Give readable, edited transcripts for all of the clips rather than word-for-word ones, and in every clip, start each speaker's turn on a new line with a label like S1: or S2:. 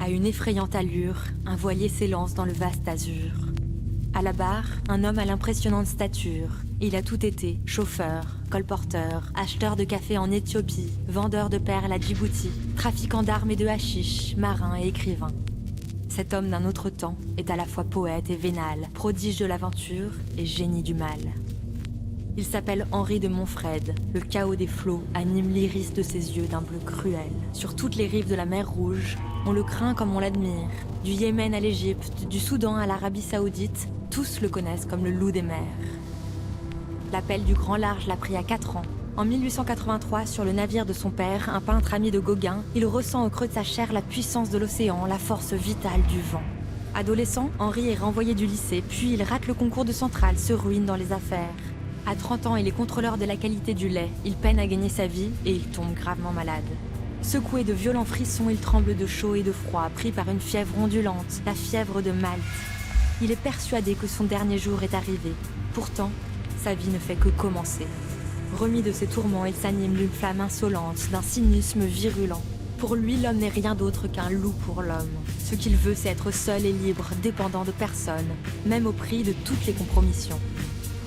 S1: À une effrayante allure, un voilier s'élance dans le vaste azur. À la barre, un homme à l'impressionnante stature. Il a tout été, chauffeur, colporteur, acheteur de café en Éthiopie, vendeur de perles à Djibouti, trafiquant d'armes et de hashish, marin et écrivain. Cet homme d'un autre temps est à la fois poète et vénal, prodige de l'aventure et génie du mal. Il s'appelle Henri de Montfred. Le chaos des flots anime l'iris de ses yeux d'un bleu cruel. Sur toutes les rives de la mer Rouge, on le craint comme on l'admire. Du Yémen à l'Égypte, du Soudan à l'Arabie Saoudite, tous le connaissent comme le loup des mers. L'appel du grand large l'a pris à 4 ans. En 1883, sur le navire de son père, un peintre ami de Gauguin, il ressent au creux de sa chair la puissance de l'océan, la force vitale du vent. Adolescent, Henri est renvoyé du lycée, puis il rate le concours de centrale, se ruine dans les affaires. À 30 ans, il est contrôleur de la qualité du lait. Il peine à gagner sa vie et il tombe gravement malade. Secoué de violents frissons, il tremble de chaud et de froid, pris par une fièvre ondulante, la fièvre de Malte. Il est persuadé que son dernier jour est arrivé. Pourtant, sa vie ne fait que commencer. Remis de ses tourments, il s'anime d'une flamme insolente, d'un cynisme virulent. Pour lui, l'homme n'est rien d'autre qu'un loup pour l'homme. Ce qu'il veut, c'est être seul et libre, dépendant de personne, même au prix de toutes les compromissions.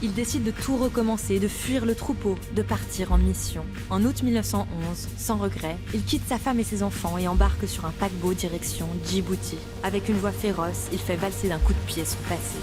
S1: Il décide de tout recommencer, de fuir le troupeau, de partir en mission. En août 1911, sans regret, il quitte sa femme et ses enfants et embarque sur un paquebot direction Djibouti. Avec une voix féroce, il fait valser d'un coup de pied son passé.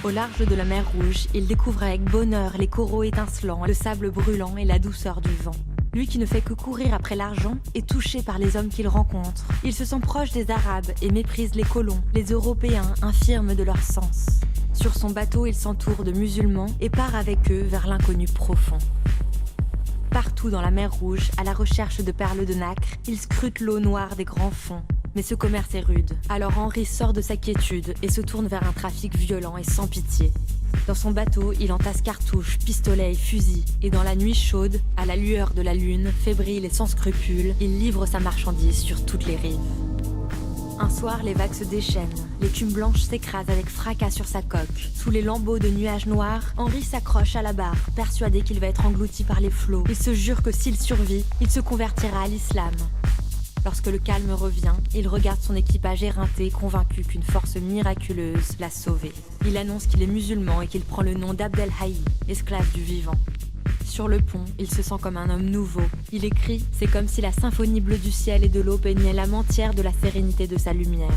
S1: Au large de la mer Rouge, il découvre avec bonheur les coraux étincelants, le sable brûlant et la douceur du vent. Lui qui ne fait que courir après l'argent est touché par les hommes qu'il rencontre. Il se sent proche des Arabes et méprise les colons, les Européens infirmes de leur sens. Sur son bateau, il s'entoure de musulmans et part avec eux vers l'inconnu profond. Partout dans la mer Rouge, à la recherche de perles de nacre, il scrute l'eau noire des grands fonds. Mais ce commerce est rude. Alors Henri sort de sa quiétude et se tourne vers un trafic violent et sans pitié. Dans son bateau, il entasse cartouches, pistolets et fusils. Et dans la nuit chaude, à la lueur de la lune, fébrile et sans scrupules, il livre sa marchandise sur toutes les rives. Un soir, les vagues se déchaînent. L'écume blanche s'écrase avec fracas sur sa coque. Sous les lambeaux de nuages noirs, Henri s'accroche à la barre, persuadé qu'il va être englouti par les flots. Il se jure que s'il survit, il se convertira à l'islam. Lorsque le calme revient, il regarde son équipage éreinté, convaincu qu'une force miraculeuse l'a sauvé. Il annonce qu'il est musulman et qu'il prend le nom d'Abdel Haï, esclave du vivant. Sur le pont, il se sent comme un homme nouveau. Il écrit « C'est comme si la symphonie bleue du ciel et de l'eau peignait l'âme entière de la sérénité de sa lumière. »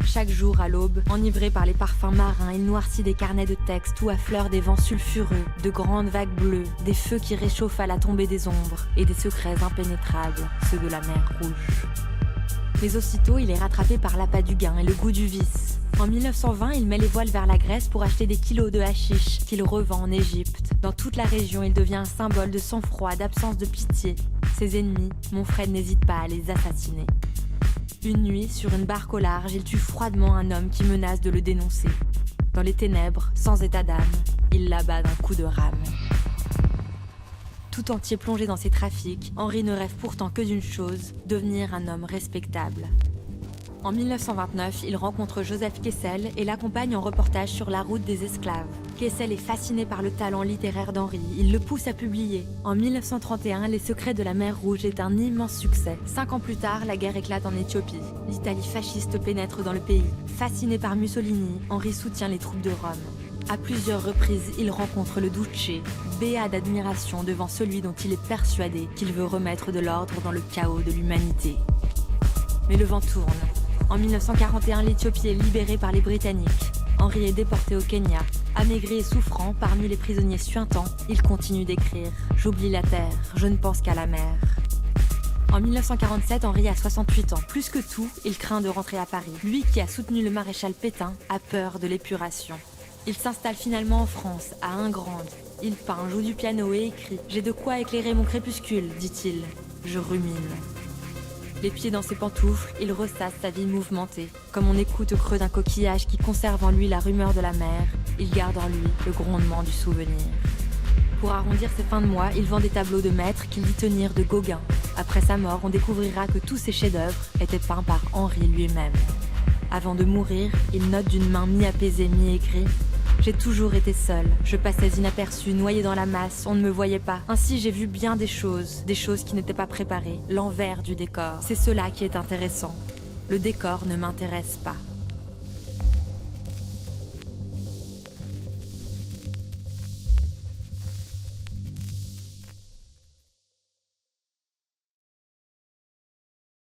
S1: Chaque jour à l'aube, enivré par les parfums marins, il noircit des carnets de textes où affleurent des vents sulfureux, de grandes vagues bleues, des feux qui réchauffent à la tombée des ombres et des secrets impénétrables, ceux de la mer Rouge. Mais aussitôt, il est rattrapé par l'appât du gain et le goût du vice. En 1920, il met les voiles vers la Grèce pour acheter des kilos de hashish qu'il revend en Égypte. Dans toute la région, il devient un symbole de sang-froid, d'absence de pitié. Ses ennemis, Montfred n'hésite pas à les assassiner. Une nuit, sur une barque au large, il tue froidement un homme qui menace de le dénoncer. Dans les ténèbres, sans état d'âme, il l'abat d'un coup de rame. Tout entier plongé dans ses trafics, Henri ne rêve pourtant que d'une chose, devenir un homme respectable. En 1929, il rencontre Joseph Kessel et l'accompagne en reportage sur la route des esclaves. Kessel est fasciné par le talent littéraire d'Henri, il le pousse à publier. En 1931, Les Secrets de la mer Rouge est un immense succès. 5 ans plus tard, la guerre éclate en Éthiopie. L'Italie fasciste pénètre dans le pays. Fasciné par Mussolini, Henri soutient les troupes de Rome. À plusieurs reprises, il rencontre le Duce, béat d'admiration devant celui dont il est persuadé qu'il veut remettre de l'ordre dans le chaos de l'humanité. Mais le vent tourne. En 1941, l'Éthiopie est libérée par les Britanniques. Henri est déporté au Kenya. Amaigri et souffrant, parmi les prisonniers suintants, il continue d'écrire « J'oublie la terre, je ne pense qu'à la mer ». En 1947, Henri a 68 ans. Plus que tout, il craint de rentrer à Paris. Lui qui a soutenu le maréchal Pétain a peur de l'épuration. Il s'installe finalement en France, à Ingrande. Il peint, joue du piano et écrit « J'ai de quoi éclairer mon crépuscule », dit-il. Je rumine. Les pieds dans ses pantoufles, il ressasse sa vie mouvementée. Comme on écoute au creux d'un coquillage qui conserve en lui la rumeur de la mer, il garde en lui le grondement du souvenir. Pour arrondir ses fins de mois, il vend des tableaux de maître qu'il dit tenir de Gauguin. Après sa mort, on découvrira que tous ses chefs-d'œuvre étaient peints par Henri lui-même. Avant de mourir, il note d'une main mi-apaisée, mi-écrit J'ai toujours été seule. Je passais inaperçue, noyée dans la masse, on ne me voyait pas. Ainsi, j'ai vu bien des choses qui n'étaient pas préparées, l'envers du décor. C'est cela qui est intéressant. Le décor ne m'intéresse pas.